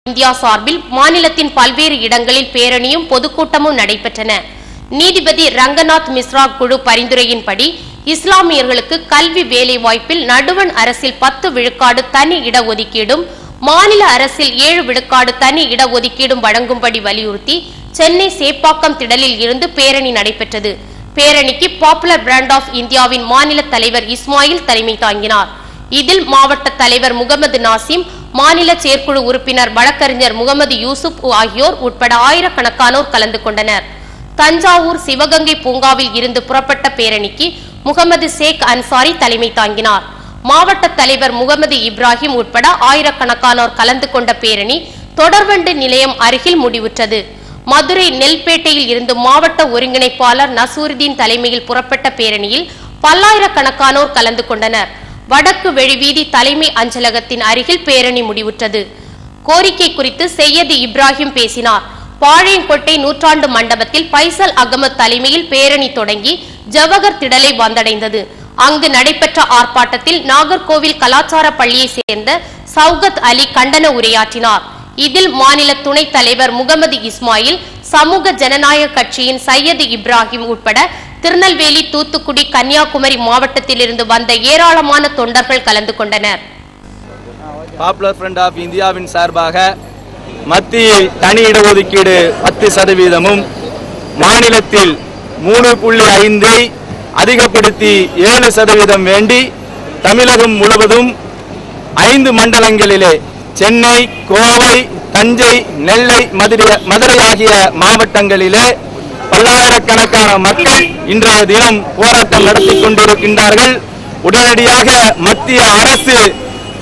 India சார்பில் மாநிலத்தின் பல்வேறு இடங்களில் பேரணியும் பொதுக்கூட்டமும் நடைபெற்றன. நீதிபதி ரங்கநாத் மிஸ்ரா குழு பரிந்துரையின்படி இஸ்லாமியர்களுக்கு கல்வி வேலைவாய்ப்பில் நடுவண் அரசில் 10 விழுக்காடு தனி இடஒதுக்கீடும் மாநில அரசில் 7 விழுக்காடு தனி இடஒதுக்கீடும் வழங்கும்படி வலியுறுத்தி சென்னை சேப்பாக்கம் திடலில் இருந்து பேரணி நடைபெற்றது. பேரணிக்கு பாப்புலர் பிராண்ட் ஆஃப் இந்தியாவின் மாநில தலைவர் இஸ்மாயில் தலைமை தாங்கினார். இதில் மாவட்ட தலைவர் முகமது நாசிம், மாநில செயற்குழு உறுப்பினர் வழக்கறிஞர் முகமது யூசுப் ஆகியோர் உட்பட ஆயிரக்கணக்கானோர் கலந்து கொண்டனர். தஞ்சாவூர் சிவகங்கை பூங்காவில் இருந்து புறப்பட்ட பேரணிக்கு முகமது ஷேக் அன்சாரி தலைமை தாங்கினார். மாவட்ட தலைவர் முகமது இப்ராஹிம் உட்பட ஆயிரக்கணக்கானோர் கலந்து கொண்ட பேரணி தொடர்வண்டி நிலையம் அருகில் முடிவுற்றது. மதுரை நெல்பேட்டையில் இருந்து மாவட்ட ஒருங்கிணைப்பாளர் நசூருதீன் தலைமையில் புறப்பட்ட பேரணியில் பல்லாயிரக்கணக்கானோர் கலந்து கொண்டனர். வடக்கு வெளிவீதி தலைமை அஞ்சலகத்தின் அருகில் பேரணி முடிவுற்றது. கோரிக்கை குறித்து செய்யது இப்ராஹிம் பேசினார். பாளையங்கோட்டை நூற்றாண்டு மண்டபத்தில் பைசல் அகமது தலைமையில் பேரணி தொடங்கி ஜவஹர் திடலை வந்தடைந்தது. அங்கு நடைபெற்ற ஆர்ப்பாட்டத்தில் நாகர்கோவில் கலாச்சார பள்ளியை சேர்ந்த சௌகத் அலி கண்டன உரையாற்றினார். இதில் மாநில துணைத் தலைவர் முகமது இஸ்மாயில், சமூக ஜனநாயக கட்சியின் சையது இப்ராஹிம் உட்பட திருநெல்வேலி, தூத்துக்குடி, கன்னியாகுமரி மாவட்டத்திலிருந்து வந்த ஏராளமான தொண்டர்கள் கலந்து கொண்டனர். பாப்புலர் ஃப்ரண்ட் ஆஃப் இந்தியாவின் சார்பாக மத்தியில் தனி இடஒதுக்கீடு 10%, மாநிலத்தில் 3.5 அதிகப்படுத்தி 7% வேண்டி தமிழகம் முழுவதும் 5 மண்டலங்களிலே சென்னை, கோவை, தஞ்சை, நெல்லை, மதுரை ஆகிய மாவட்டங்களிலே பல்லாயிரக்கணக்கான மக்கள் இன்றைய தினம் போராட்டம் நடத்தி கொண்டிருக்கின்றார்கள். உடனடியாக மத்திய அரசு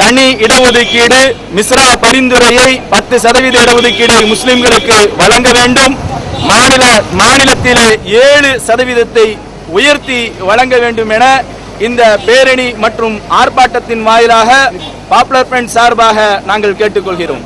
தனி இடஒதுக்கீடு மிஸ்ரா பரிந்துரையை 10% இடஒதுக்கீடு முஸ்லிம்களுக்கு வழங்க வேண்டும். மாநிலத்திலே 7% உயர்த்தி வழங்க வேண்டும் என இந்த பேரணி மற்றும் ஆர்ப்பாட்டத்தின் வாயிலாக பாப்புலர் ஃப்ரண்ட் சார்பாக நாங்கள் கேட்டுக்கொள்கிறோம்.